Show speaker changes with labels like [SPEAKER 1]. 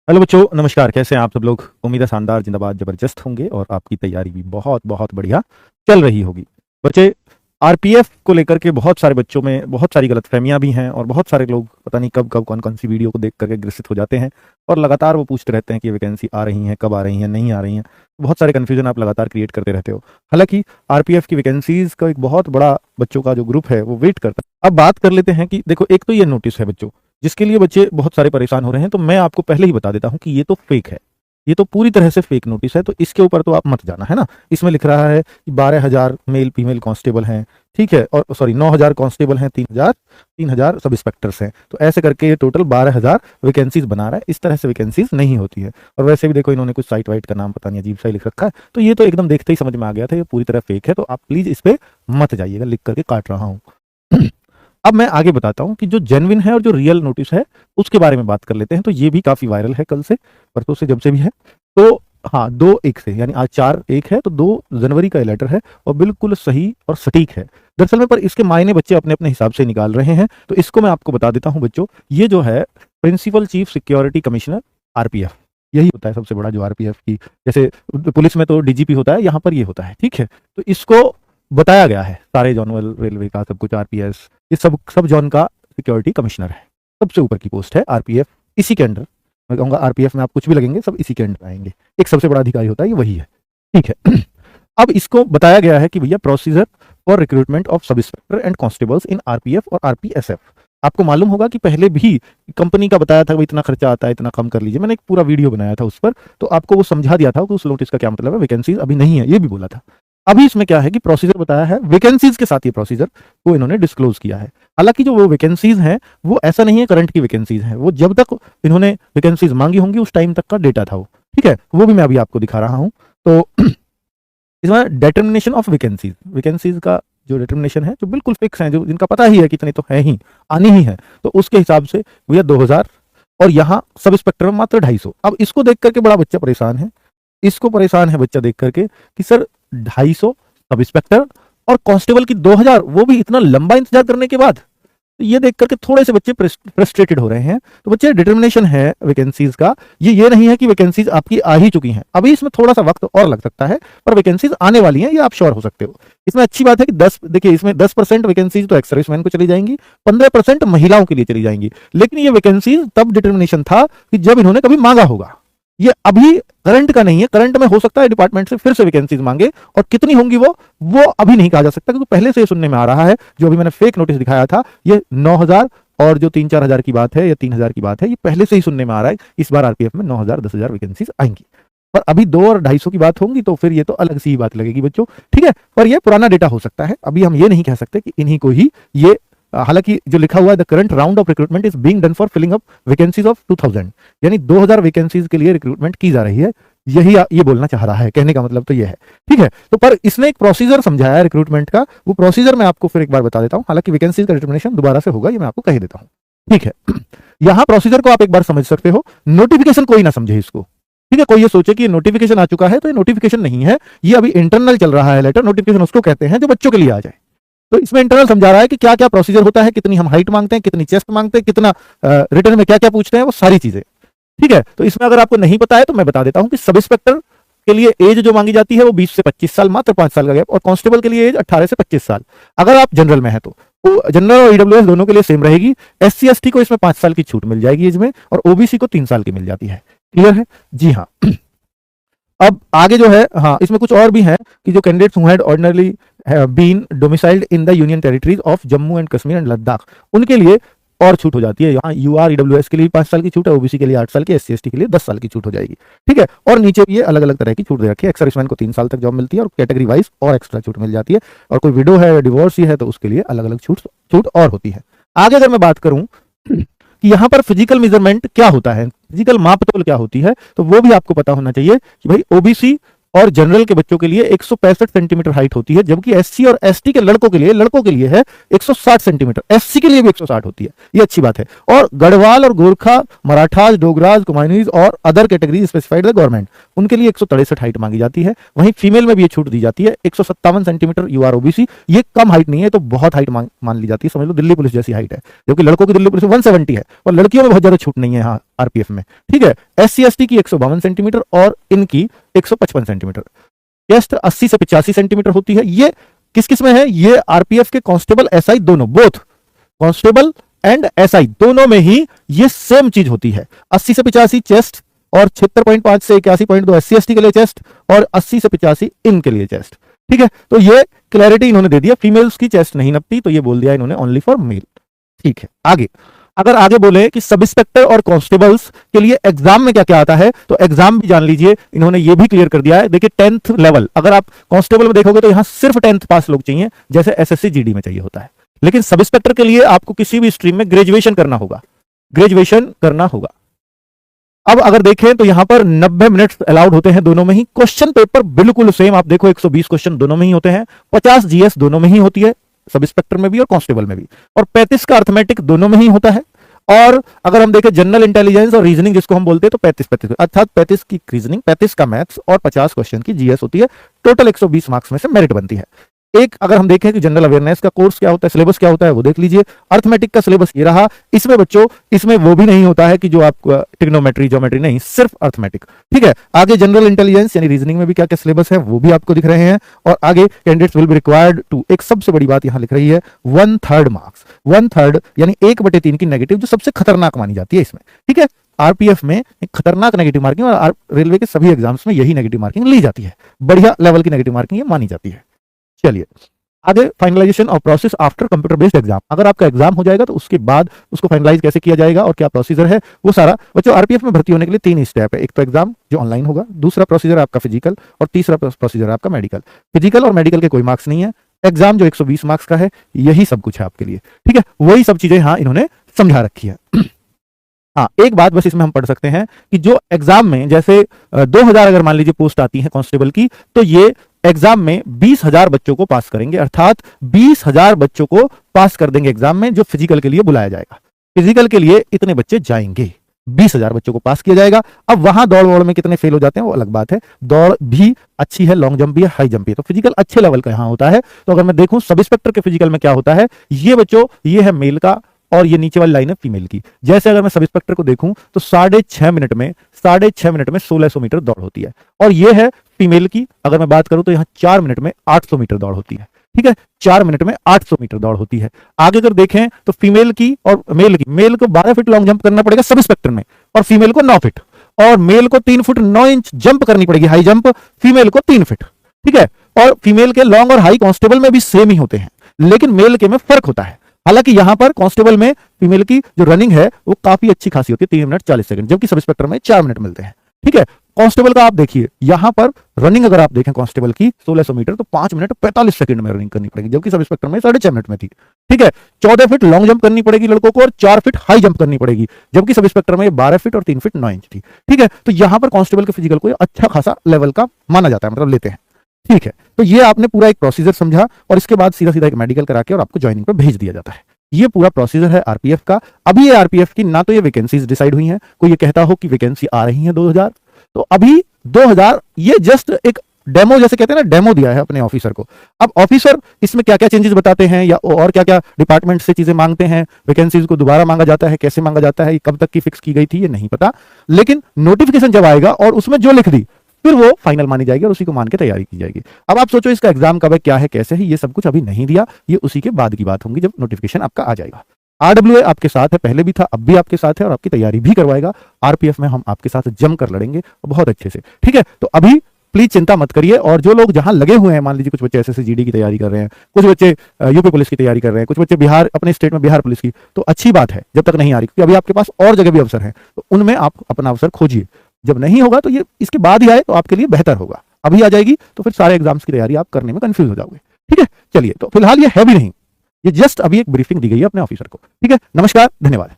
[SPEAKER 1] Hello बच्चों, नमस्कार। कैसे हैं आप सब लोग? उम्मीद है शानदार, जिंदाबाद, जबरदस्त होंगे और आपकी तैयारी भी बहुत बहुत बढ़िया चल रही होगी। बच्चे, आरपीएफ को लेकर के बहुत सारे बच्चों में बहुत सारी गलतफहमियां भी हैं और बहुत सारे लोग पता नहीं कब कब कौन कौन सी वीडियो को देख करके ग्रसित हो जाते हैं और लगातार वो पूछते रहते हैं कि वैकेंसी आ रही हैं, कब आ रही हैं, नहीं आ रही हैं। बहुत सारे कन्फ्यूजन आप लगातार क्रिएट करते रहते हो। हालांकि आरपीएफ की वैकेंसीज का एक बहुत बड़ा बच्चों का जो ग्रुप है वो वेट करता है। अब बात कर लेते हैं कि देखो, एक तो ये नोटिस है बच्चों, जिसके लिए बच्चे बहुत सारे परेशान हो रहे हैं। तो मैं आपको पहले ही बता देता हूं कि ये तो फेक है, ये तो पूरी तरह से फेक नोटिस है। तो इसके ऊपर तो आप मत जाना, है ना। इसमें लिख रहा है कि 12,000 मेल फीमेल कांस्टेबल हैं, ठीक है, और सॉरी 9,000 कांस्टेबल हैं, 3,000 सब इंस्पेक्टर्स हैं। तो ऐसे करके ये टोटल 12,000 वैकेंसीज बना रहा है। इस तरह से वैकेंसीज नहीं होती है। और वैसे भी देखो, इन्होंने कुछ साइट वाइट का नाम पता नहीं अजीब सा ही लिख रखा है। तो ये तो एकदम देखते ही समझ में आ गया था ये पूरी तरह फेक है। तो आप प्लीज इस पे मत जाइएगा, लिख करके काट रहा हूँ। अब मैं आगे बताता हूं कि जो जेन्युइन है और जो रियल नोटिस है उसके बारे में बात कर लेते हैं। तो ये भी काफी वायरल है, कल से परसों से, जब से भी है। तो हाँ, 2/1 से, यानी आज 4/1 है, तो 2 जनवरी का ये लेटर है और बिल्कुल सही और सटीक है दरअसल में। पर इसके मायने बच्चे अपने अपने हिसाब से निकाल रहे हैं। तो इसको मैं आपको बता देता हूं बच्चों। ये जो है principal chief security commissioner RPF, यही होता है सबसे बड़ा जो आरपीएफ की, जैसे पुलिस में तो डीजीपी होता है, यहाँ पर ये होता है, ठीक है। तो इसको बताया गया है सारे जोनल रेलवे का सब कुछ, आरपीएस, ये सब जोन का सिक्योरिटी कमिश्नर है। सबसे ऊपर की पोस्ट है आरपीएफ, इसी के अंडर। मैं कहूंगा आरपीएफ में आप कुछ भी लगेंगे, सब इसी के अंडर आएंगे। एक सबसे बड़ा अधिकारी होता है, ये वही है, ठीक है। अब इसको बताया गया है कि भैया procedure for recruitment of sub inspector and constables in RPF और आरपीएसएफ। आपको मालूम होगा कि पहले भी कंपनी का बताया था, इतना खर्चा आता है, इतना कम कर लीजिए। मैंने एक पूरा वीडियो बनाया था उस पर, तो आपको वो समझा दिया था कि उस नोटिस का क्या मतलब है, वैकेंसीज अभी नहीं है, ये भी बोला था। अभी इसमें क्या है कि प्रोसीजर बताया है, वैकेंसीज के साथ ये प्रोसीजर वो इन्होंने डिस्क्लोज किया है। हालांकि जो वो वैकेंसीज हैं वो ऐसा नहीं है करंट की वैकेंसीज हैं, वो जब तक इन्होंने वैकेंसीज मांगी होंगी उस टाइम तक का डेटा था वो, ठीक है। वो भी मैं अभी आपको दिखा रहा हूं। तो इसमें डिटर्मिनेशन ऑफ वैकेंसीज, वैकेंसीज का जो डिटर्मिनेशन है, जो बिल्कुल फिक्स है, जो जिनका पता ही है कितने तो है ही, आनी ही है, तो उसके हिसाब से भैया 2,000, और यहाँ सब इंस्पेक्टर में मात्र 250। अब इसको देख करके बड़ा बच्चा परेशान है, इसको परेशान है बच्चा देख करके कि सर 250 सब इंस्पेक्टर और कांस्टेबल की 2,000, वो भी इतना लंबा इंतजार करने के बाद। तो ये देख करके थोड़े से बच्चे फ्रस्ट्रेटेड हो रहे हैं। तो बच्चे, डिटर्मिनेशन है वैकेंसीज का, ये नहीं है कि वैकेंसीज आपकी आ ही चुकी हैं, अभी इसमें थोड़ा सा वक्त और लग सकता है, पर वैकेंसीज आने वाली हैं, ये आप श्योर हो सकते हो। इसमें अच्छी बात है कि 10, देखिए इसमें 10% वैकेंसीज तो एक्स सर्विसमैन को चली जाएंगी, 15% महिलाओं के लिए चली जाएंगी। लेकिन ये वैकेंसीज तब डिटर्मिनेशन था कि जब इन्होंने कभी मांगा होगा। ये अभी करंट का नहीं है, करंट में हो सकता है डिपार्टमेंट से फिर से वैकेंसीज मांगे, और कितनी होंगी वो अभी नहीं कहा जा सकता, क्योंकि पहले से ये सुनने में आ रहा है, जो अभी मैंने फेक नोटिस दिखाया था, ये 9,000 और जो 3-4 हजार की बात है या 3,000 की बात है, ये पहले से ही सुनने में आ रहा है। इस बार आरपीएफ में 9,000 10,000 वैकेंसीज आएंगी, पर अभी 2 और 250 की बात होंगी, तो फिर ये तो अलग सी ही बात लगेगी बच्चों, ठीक है। पर ये पुराना डेटा हो सकता है, अभी हम ये नहीं कह सकते कि इन्हीं को ही ये, हालांकि जो लिखा हुआ है, the current round of recruitment is being done for filling up vacancies of 2,000, यानी 2,000 वैकेंसीज के लिए रिक्रूटमेंट की जा रही है, यही ये बोलना चाह रहा है। कहने का मतलब तो ये है, ठीक है। तो पर इसने एक प्रोसीजर समझाया है रिक्रूटमेंट का, वो प्रोसीजर मैं आपको फिर एक बार बता देता हूं। हालांकि वैकेंसीज का डिटर्मिनेशन दोबारा से होगा, ये मैं आपको कह देता हूं, ठीक है। यहां प्रोसीजर को आप एक बार समझ सकते हो, नोटिफिकेशन कोई ना समझे इसको, ठीक है। कोई ये सोचे कि ये नोटिफिकेशन आ चुका है, तो ये नोटिफिकेशन नहीं है, ये अभी इंटरनल चल रहा है लेटर। नोटिफिकेशन उसको कहते हैं जो बच्चों के लिए आ जाए। तो इसमें इंटरनल समझा रहा है कि क्या क्या प्रोसीजर होता है, कितनी हम हाइट मांगते हैं, कितनी चेस्ट मांगते हैं, कितना रिटर्न में क्या क्या पूछते हैं, वो सारी चीजें, ठीक है। तो इसमें अगर आपको नहीं पता है तो मैं बता देता हूं कि सब इंस्पेक्टर के लिए एज जो मांगी जाती है वो 20 से 25 साल, मात्र 5 साल का गैप, और कांस्टेबल के लिए एज 18 से 25 साल, अगर आप जनरल में है तो जनरल और ईडब्ल्यूएस दोनों के लिए सेम रहेगी। एससी एसटी को इसमें 5 साल की छूट मिल जाएगी एज में, और ओबीसी को 3 साल की मिल जाती है। क्लियर है जी? हाँ। अब आगे जो है, हाँ, इसमें कुछ और भी है कि जो candidates who had ordinarily been domiciled in the union territories of Jammu and Kashmir and Ladakh, उनके लिए और छूट हो जाती है। यहाँ यूआर ईडब्ल्यूएस के लिए 5 साल की छूट है, ओबीसी के लिए 8 साल की, एससी एसटी के लिए 10 साल की छूट हो जाएगी, ठीक है। और नीचे भी ये अलग अलग तरह की छूट दे रखी है। एक्स सर्विसमैन को 3 साल तक जॉब मिलती है, और कैटेगरी वाइज और एक्स्ट्रा छूट मिल जाती है, और कोई विडो है, डिवोर्सी है, तो उसके लिए अलग अलग छूट और होती है। आगे अगर मैं बात करूं कि यहाँ पर फिजिकल मेजरमेंट क्या होता है, फिजिकल मापतोल क्या होती है, तो वो भी आपको पता होना चाहिए कि भाई ओबीसी और जनरल के बच्चों के लिए 165 सेंटीमीटर हाइट होती है, जबकि एससी और एसटी के लड़कों के लिए है 160 सेंटीमीटर, एससी के लिए भी 160 होती है, ये अच्छी बात है। और गढ़वाल और गोरखा, मराठास, डोगराज, कुमायूनीज और other category specified the government, उनके लिए 163 हाइट मांगी जाती है। वहीं फीमेल में भी ये छूट दी जाती है, 157 सेंटीमीटर यूआर ओबीसी, ये कम हाइट नहीं है, तो बहुत हाइट मान ली जाती है, समझ लो दिल्ली पुलिस जैसी हाइट है, जबकि लड़कों की दिल्ली पुलिस में 170 है, और लड़कियों में बहुत ज्यादा छूट नहीं है। हाँ, आरपीएफ में, ठीक है। SC ST की 152 सेंटीमीटर और इनकी 155 सेंटीमीटर। चेस्ट 80 से 85 सेंटीमीटर होती है। ये किस किस में है? ये आरपीएफ के कांस्टेबल SI दोनों, बोथ कांस्टेबल एंड SI दोनों में ही ये सेम चीज होती है। 80 से 85 चेस्ट और 76.5 से 81.2 SC ST के लिए चेस्ट और 80 से 85 इनके लिए चेस्ट, ठीक है। तो ये क्लैरिटी इन्होंने दे दिया, फीमेल्स की चेस्ट नहीं नपती, तो ये बोल दिया इन्होंने ओनली फॉर मेल, ठीक है। आगे अगर आगे बोले कि सब इंस्पेक्टर और कांस्टेबल्स के लिए एग्जाम में क्या क्या आता है, तो एग्जाम भी जान लीजिए, इन्होंने ये भी क्लियर कर दिया है। देखिए 10th लेवल, अगर आप कांस्टेबल में देखोगे तो यहां सिर्फ 10th पास लोग चाहिए, जैसे SSC GD में चाहिए होता है। लेकिन सब इंस्पेक्टर के लिए आपको किसी भी स्ट्रीम में ग्रेजुएशन करना होगा, ग्रेजुएशन करना होगा। अब अगर देखें तो यहां पर 90 मिनट्स अलाउड होते हैं दोनों में ही। क्वेश्चन पेपर बिल्कुल सेम, आप देखो 120 क्वेश्चन दोनों में ही होते हैं। 50 GS दोनों में ही होती है, सब इंस्पेक्टर में भी और कांस्टेबल में भी, और 35 का अर्थमेटिक दोनों में ही होता है। और अगर हम देखें जनरल इंटेलिजेंस और रीजनिंग जिसको हम बोलते हैं, तो 35 अर्थात 35 की रीजनिंग, 35 का मैथ्स और 50 क्वेश्चन की GS होती है। टोटल 120 मार्क्स में से मेरिट बनती है। एक अगर हम देखें कि जनरल अवेयरनेस का कोर्स क्या होता है, सिलेबस क्या होता है, वो देख लीजिए। अर्थमेटिक का सिलेबस ये रहा। इसमें बच्चों, इसमें वो भी नहीं होता है कि जो आपको ट्रिग्नोमेट्री, ज्योमेट्री, नहीं, सिर्फ अर्थमेटिक, ठीक है। आगे जनरल इंटेलिजेंस यानी रीजनिंग में भी क्या क्या सिलेबस है वो भी आपको दिख रहे हैं। और आगे candidates will be required to, एक सबसे बड़ी बात यहां लिख रही है, 1/3 मार्क्स, 1/3 यानी 1/3 की नेगेटिव, जो सबसे खतरनाक मानी जाती है इसमें, ठीक है। आरपीएफ में एक खतरनाक नेगेटिव मार्किंग, और रेलवे के सभी एग्जाम्स में यही नेगेटिव मार्किंग ली जाती है। बढ़िया लेवल की नेगेटिव मार्किंग ये मानी जाती है। चलिए आगे, finalisation of process after computer based exam. अगर आपका एग्जाम हो जाएगा तो उसके बाद उसको फाइनलाइज कैसे किया जाएगा और क्या प्रोसीजर है, वो सारा बच्चों, आरपीएफ में भर्ती होने के लिए 3 स्टेप है। एक तो एग्जाम जो ऑनलाइन होगा, दूसरा प्रोसीजर आपका फिजिकल, और तीसरा प्रोसीजर आपका मेडिकल। फिजिकल और मेडिकल के कोई मार्क्स नहीं है। एग्जाम जो 120 मार्क्स का है, यही सब कुछ है आपके लिए, ठीक है। वही सब चीजें हाँ इन्होंने समझा रखी है। हाँ, एक बात बस इसमें हम पढ़ सकते हैं कि जो एग्जाम में जैसे 2000 अगर मान लीजिए पोस्ट आती है कांस्टेबल की, तो ये एग्जाम में 20,000 बच्चों को पास करेंगे, अर्थात 20,000 बच्चों को पास कर देंगे एग्जाम में, जो फिजिकल के लिए बुलाया जाएगा। फिजिकल के लिए इतने बच्चे जाएंगे, 20,000 बच्चों को पास किया जाएगा। अब वहां दौड़ वोड़ में कितने फेल हो जाते हैं वो अलग बात है। दौड़ भी अच्छी है, लॉन्ग जंप भी है, हाई जंप भी है, तो फिजिकल अच्छे लेवल का यहां होता है। तो अगर मैं देखूं सब इंस्पेक्टर के फिजिकल में क्या होता है, ये बच्चों, ये है मेल का और ये नीचे वाली लाइन है फीमेल की। जैसे अगर मैं सब इंस्पेक्टर को देखूं तो 6.5 मिनट में 1600 मीटर दौड़ होती है, और ये है फीमेल की। अगर मैं बात करूं तो यहां 4 मिनट में 800 मीटर दौड़ होती है, ठीक है। 4 मिनट में 800 मीटर दौड़ होती है। आगे अगर देखें तो फीमेल की और मेल की, मेल को 12 फीट लॉन्ग जंप करना पड़ेगा सब इंस्पेक्टर में, और फीमेल को 9 फीट, और मेल को 3 फुट 9 इंच जंप करनी पड़ेगी हाई जंप, फीमेल को 3 फीट, ठीक है। और फीमेल के लॉन्ग और हाई कांस्टेबल में भी सेम ही होते हैं, लेकिन मेल के में फर्क होता है। हालांकि यहां पर कांस्टेबल में फीमेल की जो रनिंग है वो काफी अच्छी खासी होती है, 3 मिनट 40 सेकंड, जबकि सब इंस्पेक्टर में 4 मिनट मिलते हैं, ठीक है। कांस्टेबल का आप देखिए, यहां पर रनिंग अगर आप देखें कांस्टेबल की 1600 मीटर, तो 5 मिनट 45 सेकंड में रनिंग करनी पड़ेगी, जबकि सब इंस्पेक्टर में 6.5 मिनट में थी, ठीक है। 14 फीट लॉन्ग जंप करनी पड़ेगी लड़कों को, और 4 फीट हाई जंप करनी पड़ेगी, जबकि सब इंस्पेक्टर में 12 फीट और 3 फीट 9 इंच थी, ठीक है। तो यहां पर कांस्टेबल के फिजिकल को अच्छा खासा लेवल का माना जाता है, मतलब लेते हैं, ठीक है। तो ये आपने पूरा एक प्रोसीजर समझा, और इसके बाद सीधा सीधा एक मेडिकल करा के और आपको ज्वाइनिंग पर भेज दिया जाता है। ये पूरा प्रोसीजर है आरपीएफ का। अभी ये आरपीएफ की ना तो ये वैकेंसीज डिसाइड हुई हैं, कोई ये कहता हो कि वैकेंसी आ रही है 2000, तो अभी 2000 ये जस्ट एक डेमो, जैसे कहते हैं ना, डेमो दिया है अपने ऑफिसर को। अब ऑफिसर इसमें क्या क्या चेंजेस बताते हैं, या और क्या क्या डिपार्टमेंट से चीजें मांगते हैं, वैकेंसीज को दोबारा मांगा जाता है, कैसे मांगा जाता है, कब तक की फिक्स की गई थी, ये नहीं पता। लेकिन नोटिफिकेशन जब आएगा और उसमें जो लिख दी, फिर वो फाइनल मानी जाएगी और उसी को मान के तैयारी की जाएगी। अब आप सोचो इसका एग्जाम कब है, क्या है, कैसे है, ये सब कुछ अभी नहीं दिया, ये उसी के बाद की बात होगी जब नोटिफिकेशन आपका आ जाएगा। आरडब्ल्यूए आपके साथ है, पहले भी था, अब भी आपके साथ है, और आपकी तैयारी भी करवाएगा। आरपीएफ में हम आपके साथ जमकर लड़ेंगे बहुत अच्छे से, ठीक है। तो अभी प्लीज चिंता मत करिए, और जो लोग जहां लगे हुए हैं, मान लीजिए कुछ बच्चे एसएससी जीडी की तैयारी कर रहे हैं, कुछ बच्चे यूपी पुलिस की तैयारी कर रहे हैं, कुछ बच्चे बिहार, अपने स्टेट में बिहार पुलिस की, तो अच्छी बात है जब तक नहीं आ रही, क्योंकि अभी आपके पास और जगह भी अवसर है, तो उनमें आप अपना अवसर खोजिए। जब नहीं होगा तो ये इसके बाद ही आए तो आपके लिए बेहतर होगा। अभी आ जाएगी तो फिर सारे एग्जाम्स की तैयारी आप करने में कंफ्यूज हो जाओगे, ठीक है। चलिए, तो फिलहाल ये है भी नहीं, ये जस्ट अभी एक ब्रीफिंग दी गई है अपने ऑफिसर को, ठीक है। नमस्कार, धन्यवाद।